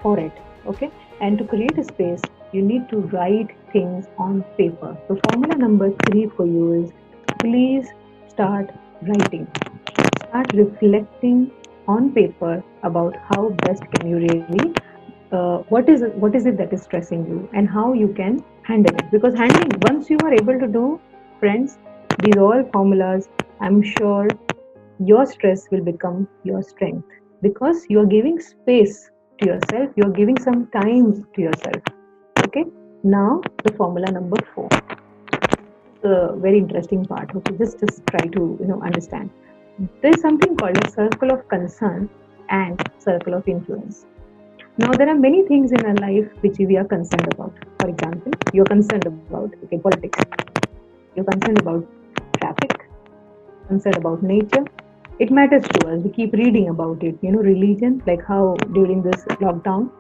for it. Okay, and to create a space, you need to write things on paper. So formula number 3 for you is, please start writing. Start reflecting on paper about how best can you really what is it that is stressing you and how you can handle it, because handling, once you are able to do, friends, these all formulas, I'm sure your stress will become your strength, because you're giving space to yourself, you're giving some time to yourself. Okay, now the formula number 4, the very interesting part. Okay, just try to understand. There's something called a circle of concern and circle of influence. Now, there are many things in our life which we are concerned about. For example, you're concerned about, okay, politics. You're concerned about traffic, concerned about nature. It matters to us. We keep reading about it. Religion, like how during this lockdown,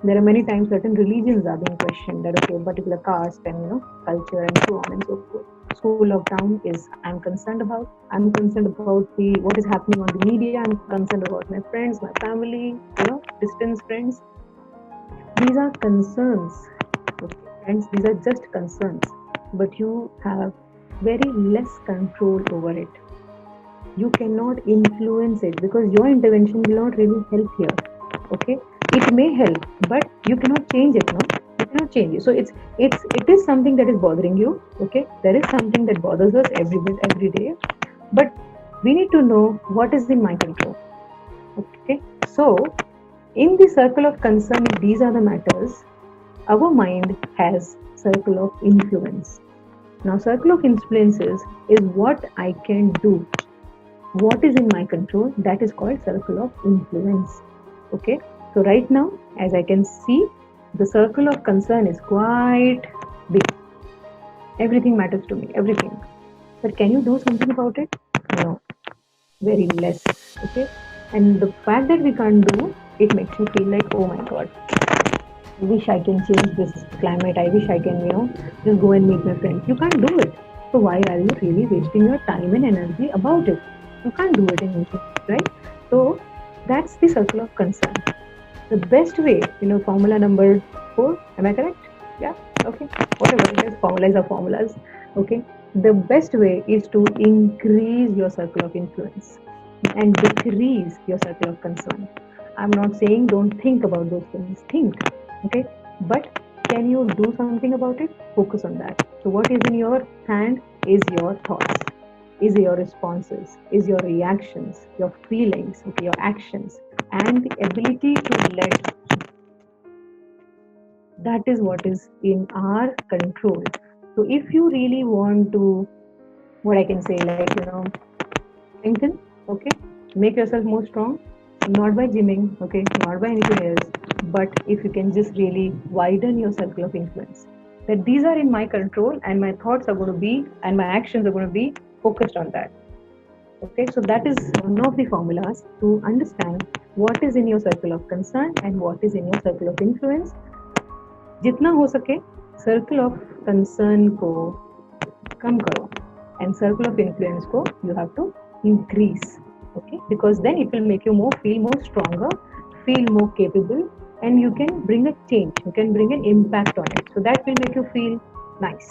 there are many times certain religions are being questioned, that okay, particular caste and culture and so on and so forth. School lockdown is, I'm concerned about. I'm concerned about the what is happening on the media. I'm concerned about my friends, my family, distance friends. These are concerns, okay, friends. These are just concerns, but you have very less control over it. You cannot influence it, because your intervention will not really help here. Okay, it may help, but you cannot change it. No, you cannot change it. So it is something that is bothering you. Okay, there is something that bothers us every day, but we need to know what is in my control. Okay, so in the circle of concern, if these are the matters, our mind has circle of influence. Now, circle of influences is what I can do, what is in my control. That is called circle of influence. Okay, so right now, as I can see, the circle of concern is quite big. Everything matters to me, everything. But can you do something about it? No, very less. Okay, and the fact that we can't do it makes you feel like, oh my god, I wish I can change this climate. I wish I can, just go and meet my friends. You can't do it. So why are you really wasting your time and energy about it? You can't do it anymore, right? So that's the circle of concern. The best way, formula number 4, am I correct? Yeah, okay. Whatever it is, formulas are formulas. Okay. The best way is to increase your circle of influence and decrease your circle of concern. I'm not saying don't think about those things. Think, okay? But can you do something about it? Focus on that. So what is in your hand is your thoughts, is your responses, is your reactions, your feelings, okay, your actions, and the ability to let. That is what is in our control. So if you really want to, what I can say, like, strengthen, okay, make yourself more strong, not by gymming, okay, not by anything else, but if you can just really widen your circle of influence, that these are in my control and my thoughts are going to be and my actions are going to be focused on that. Okay, so that is one of the formulas to understand what is in your circle of concern and what is in your circle of influence. जितना हो सके circle of concern को कम करो and circle of influence को you have to increase. Okay, because then it will make you feel more stronger, feel more capable, and you can bring a change, you can bring an impact on it, so that will make you feel nice.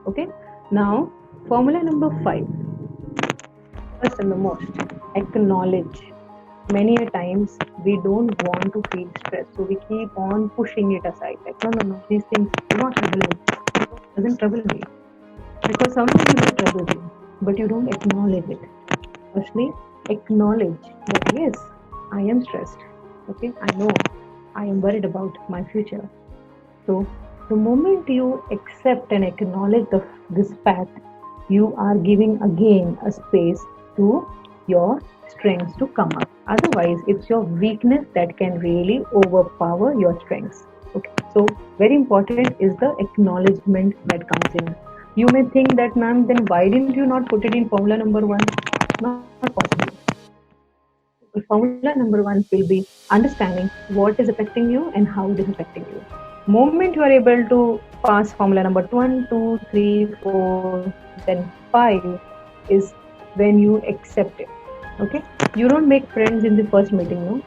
Okay, now formula number 5, first and the most, acknowledge. Many a times we don't want to feel stressed, so we keep on pushing it aside, like no, these things do not trouble me, doesn't trouble me, because sometimes it will trouble you, but you don't acknowledge it. Firstly, acknowledge that yes, I am stressed. Okay, I know, I am worried about my future. So the moment you accept and acknowledge this fact, you are giving again a space to your strengths to come up. Otherwise, it's your weakness that can really overpower your strengths. Okay, so very important is the acknowledgement that comes in. You may think that, ma'am, then why didn't you not put it in formula number 1? Not possible. Formula number 1 will be understanding what is affecting you and how it is affecting you. Moment you are able to pass formula number 1, 2, 3, 4, then 5 is when you accept it. Okay, you don't make friends in the first meeting, no?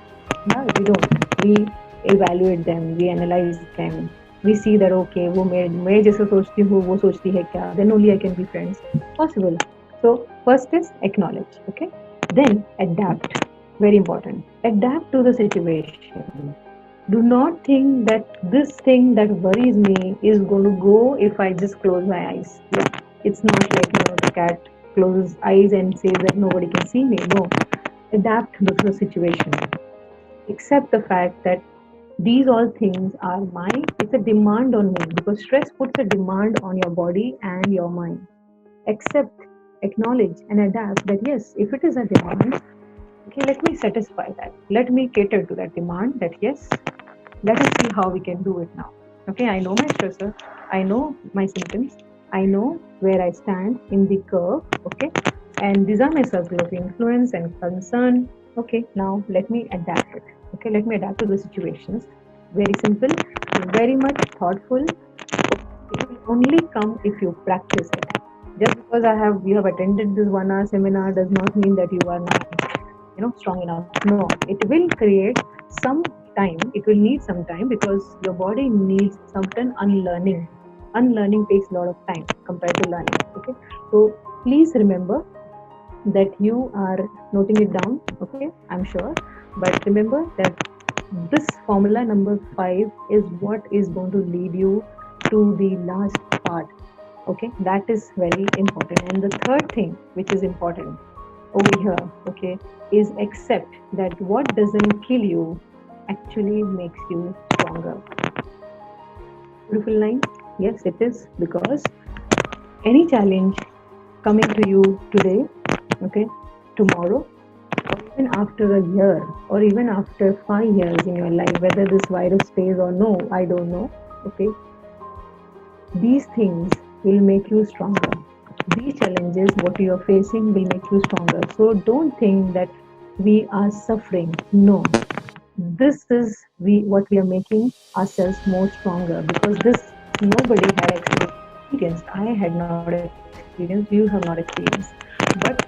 No, we don't. We evaluate them, we analyze them, we see that okay, वो मैं जैसे सोचती हूँ वो सोचती है क्या, then only I can be friends. Possible. So first is acknowledge. Okay, then adapt. Very important. Adapt to the situation. Do not think that this thing that worries me is going to go if I just close my eyes. Yeah. It's not like the cat closes eyes and says that nobody can see me. No. Adapt to the situation. Accept the fact that these all things are mine. It's a demand on me, because stress puts a demand on your body and your mind. Accept, acknowledge, and adapt that yes, if it is a demand, okay, let me satisfy that. Let me cater to that demand. That yes, let us see how we can do it now. Okay, I know my stressor, I know my symptoms, I know where I stand in the curve. Okay, and these are my circle of influence and concern. Okay, now let me adapt it. Okay, let me adapt to the situations. Very simple, very much thoughtful. It will only come if you practice it. Just because you have attended this 1 hour seminar does not mean that you are not strong enough. No, it will create some time. It will need some time, because your body needs certain unlearning. Unlearning takes a lot of time compared to learning. Okay, so please remember that you are noting it down. Okay, I'm sure, but remember that this formula number 5 is what is going to lead you to the last part. Okay, that is very important. And the third thing which is important over here, okay, is accept that what doesn't kill you actually makes you stronger. Beautiful line. Yes, it is, because any challenge coming to you today, okay, tomorrow, or even after a year, or even after 5 years in your life, whether this virus stays or no, I don't know. Okay, these things will make you stronger. These challenges, what you are facing, will make you stronger. So don't think that we are suffering. No, this is what we are making ourselves more stronger, because this nobody had experienced. I had not experienced, you have not experienced, but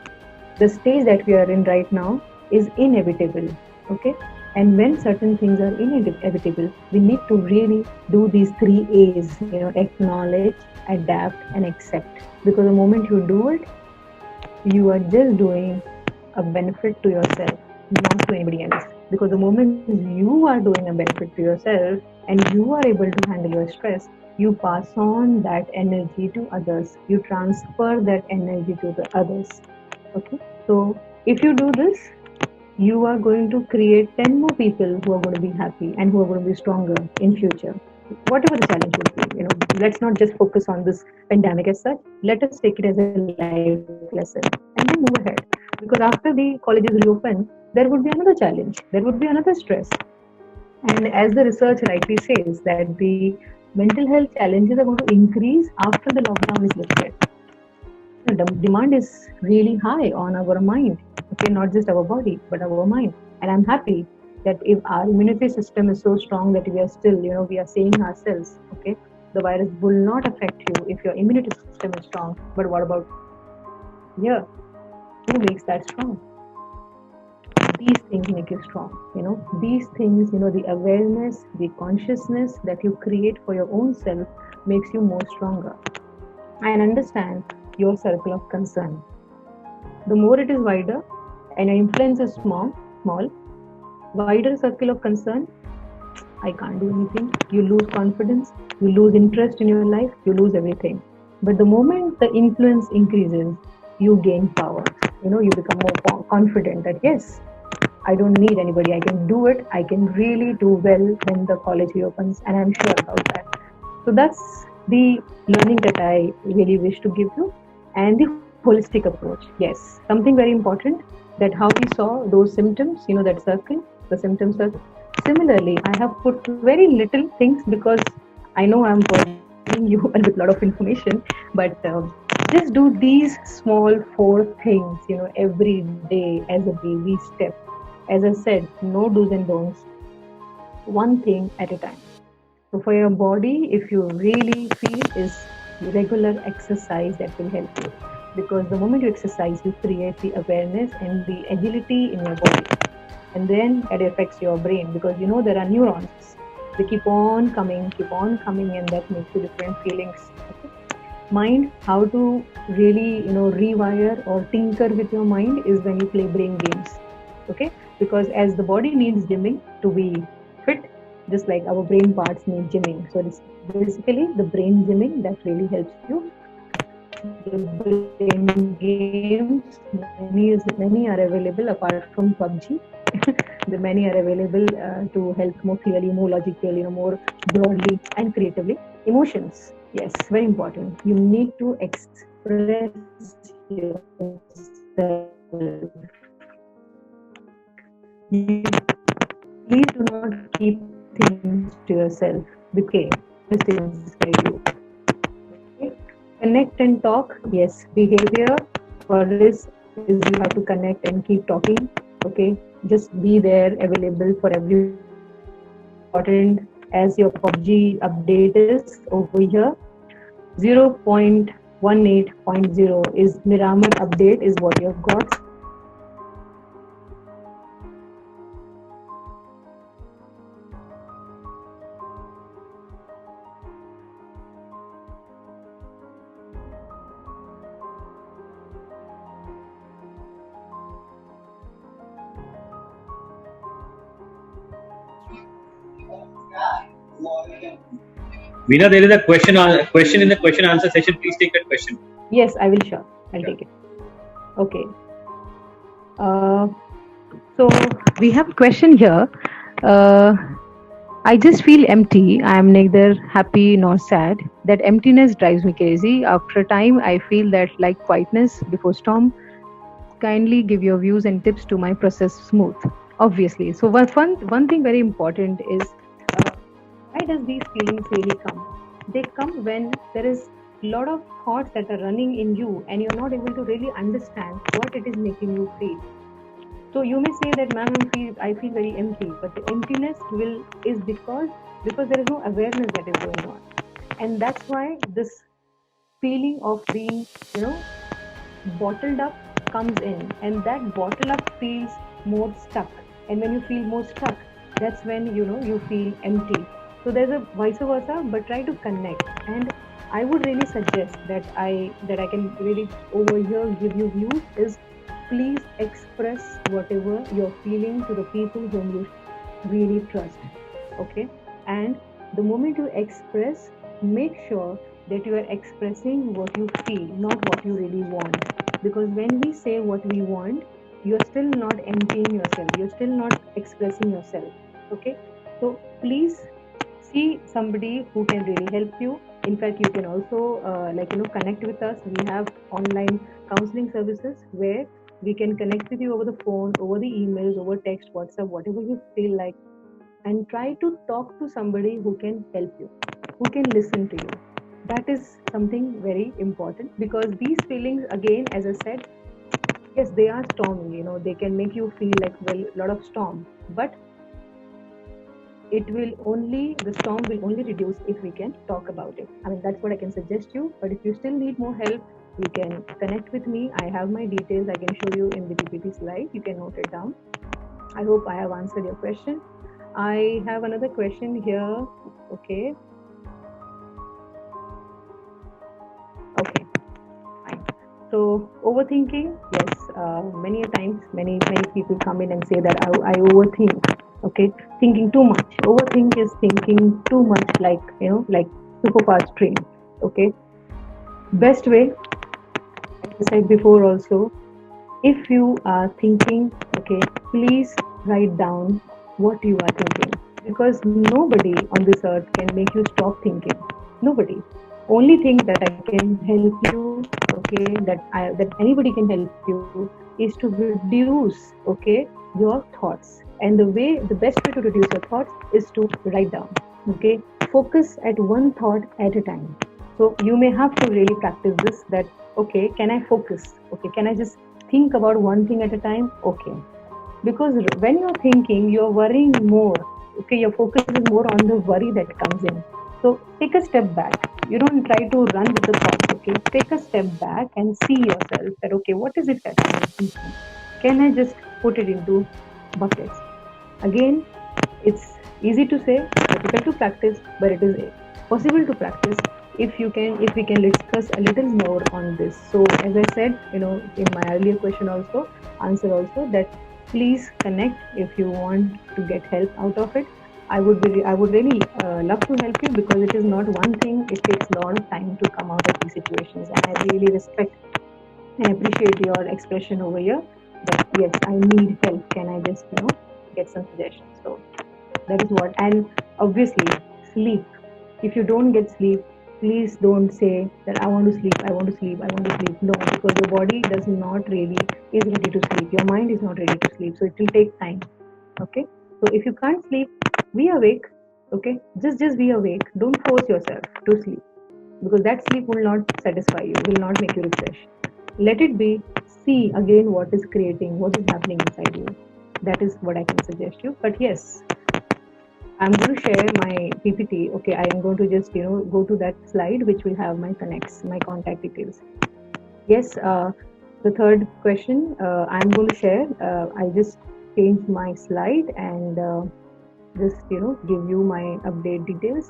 the stage that we are in right now is inevitable. Okay, and when certain things are inevitable, we need to really do these 3 A's, acknowledge, adapt, and accept. Because the moment you do it, you are just doing a benefit to yourself, not to anybody else. Because the moment you are doing a benefit to yourself and you are able to handle your stress, you pass on that energy to others. You transfer that energy to the others. Okay, so if you do this, you are going to create 10 more people who are going to be happy and who are going to be stronger in future. Whatever the challenge would be, let's not just focus on this pandemic as such. Let us take it as a life lesson and then move ahead. Because after the colleges reopen, there would be another challenge, there would be another stress. And as the research rightly says, that the mental health challenges are going to increase after the lockdown is lifted. the demand is really high on our mind. Okay, not just our body, but our mind. And I'm happy that if our immunity system is so strong that we are still, we are saying ourselves, okay, the virus will not affect you if your immunity system is strong. But what about here? Who makes that strong? These things make you strong. These things, the awareness, the consciousness that you create for your own self makes you more stronger. And understand your circle of concern. The more it is wider and your influence is small, wider circle of concern, I can't do anything. You lose confidence, you lose interest in your life, you lose everything. But the moment the influence increases, you gain power. You become more confident that yes, I don't need anybody. I can do it. I can really do well when the college reopens, and I'm sure about that. So that's the learning that I really wish to give you, and the holistic approach. Yes, something very important, that how we saw those symptoms, that circle, the symptom circle. Similarly, I have put very little things because I know I'm burdening you with a lot of information, but just do these small four things, every day as a baby step. As I said, no do's and don'ts, one thing at a time. So for your body, if you really feel, is regular exercise that will help you. Because the moment you exercise, you create the awareness and the agility in your body. And then it affects your brain because there are neurons. They keep on coming, and that makes you different feelings. Okay? Mind, how to really, rewire or tinker with your mind is when you play brain games. Okay? Because as the body needs gymming to be fit, just like our brain parts need gymming. So it's basically the brain gymming that really helps you. The brain games, many are available apart from PUBG. The many are available to help more clearly, more logically, more broadly and creatively. Emotions, yes, very important. You need to express yourself. Please do not keep things to yourself. Okay, just inside you. Okay? Connect and talk. Yes, behavior for this is you have to connect and keep talking. Okay, just be there, available for everyone. Important as your PUBG update is over here. 0.18.0 is Miramar update is what you've got. Veena, there is a question in the question answer session. Please take that question. Yes, I will sure. I'll take it. Okay. Uh, so we have a question here. Uh, I just feel empty. I am neither happy nor sad. That emptiness drives me crazy. After a time, I feel that like quietness before storm. Kindly give your views and tips to my process smooth. Obviously. So one thing very important is why does these feelings really come? They come when there is a lot of thoughts that are running in you and you're not able to really understand what it is making you feel. So you may say that, ma'am, I feel very empty, but the emptiness is because there is no awareness that is going on, and that's why this feeling of being, bottled up comes in, and that bottle up feels more stuck. And when you feel more stuck, that's when you feel empty. So there's a vice versa, but try to connect. And I would really suggest that I can really over here give you views is, please express whatever you're feeling to the people whom you really trust. Okay? And the moment you express, make sure that you are expressing what you feel, not what you really want. Because when we say what we want, you're still not emptying yourself, you're still not expressing yourself. Okay? So please see somebody who can really help you. In fact, you can also connect with us. We have online counseling services where we can connect with you over the phone, over the emails, over text, WhatsApp, whatever you feel like, and try to talk to somebody who can help you, who can listen to you. That is something very important, because these feelings, again, as I said, yes, they are stormy, they can make you feel like, well, a lot of storm, but the storm will only reduce if we can talk about it. I mean, that's what I can suggest you. But if you still need more help, you can connect with me. I have my details. I can show you in the PPT slide. You can note it down. I hope I have answered your question. I have another question here. Okay. Okay, fine. So overthinking, yes, many times, many people come in and say that I overthink. Okay, thinking too much. Overthink is thinking too much, like like super fast train. Okay, best way, as I said before also, if you are thinking, okay, please write down what you are thinking, because nobody on this earth can make you stop thinking. Nobody. Only thing that I can help you, okay, that anybody can help you, is to reduce, okay, your thoughts. And the best way to reduce your thoughts is to write down. Okay, focus at one thought at a time. So you may have to really practice this. That, okay, can I focus? Okay, can I just think about one thing at a time? Okay, because when you're thinking, you're worrying more. Okay, your focus is more on the worry that comes in. So take a step back. You don't try to run with the thoughts. Okay, take a step back and see yourself that, okay, what is it that I'm thinking? Can I just put it into buckets? Again, it's easy to say, difficult to practice, but it is possible to practice if we can discuss a little more on this. So as I said, in my earlier question also, answer also, that please connect if you want to get help out of it. I would really love to help you, because it is not one thing. It takes a lot of time to come out of these situations, and I really respect and appreciate your expression over here that, yes, I need help. Can I just get some suggestions? So that is what. And obviously, sleep. If you don't get sleep, please don't say that I want to sleep, I want to sleep, I want to sleep. No, because your body is ready to sleep. Your mind is not ready to sleep. So it will take time. Okay. So if you can't sleep, be awake. Okay. Just be awake. Don't force yourself to sleep, because that sleep will not satisfy you, will not make you refresh. Let it be. See again what is happening inside you. That is what I can suggest you. But yes, I'm going to share my PPT. Okay, I am going to just go to that slide which will have my contact details. Yes, the third question I'm going to share. I just changed my slide and just give you my update details.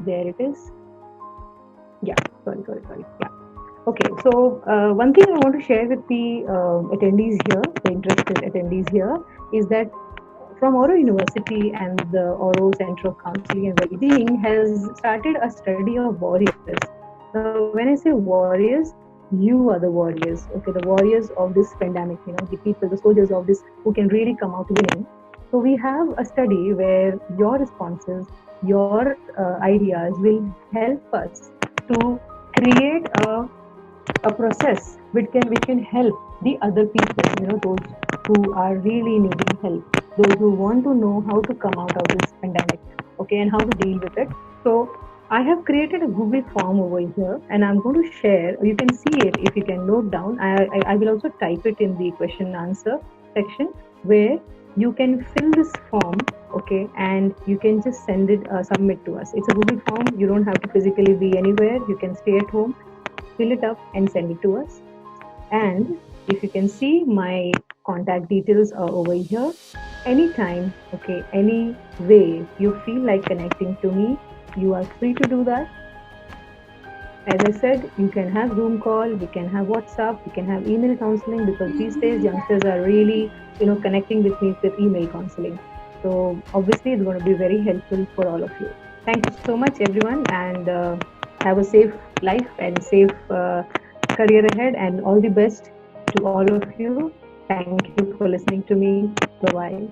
There it is. Yeah, sorry. Yeah. Okay, so one thing I want to share with the attendees here, the interested attendees here, is that from Oro University and the Oro Center of Counseling and Wellbeing has started a study of warriors. Now, when I say warriors, you are the warriors, okay, the warriors of this pandemic, the people, the soldiers of this, who can really come out winning. So we have a study where your responses, your ideas will help us to create a process which can help the other people, those who are really needing help, those who want to know how to come out of this pandemic, okay, and how to deal with it. So I have created a Google form over here, and I'm going to share. You can see it if you can note down. I will also type it in the question and answer section, where you can fill this form, okay, and you can just send it, submit to us. It's a Google form. You don't have to physically be anywhere. You can stay at home, fill it up and send it to us. And if you can see, my contact details are over here. Anytime, okay, any way you feel like connecting to me, you are free to do that. As I said, you can have Zoom call, we can have WhatsApp, we can have email counseling, because these days youngsters are really, connecting with me with email counseling. So obviously it's going to be very helpful for all of you. Thank you so much, everyone, and have a safe life and safe career ahead, and all the best to all of you. Thank you for listening to me. Bye-bye.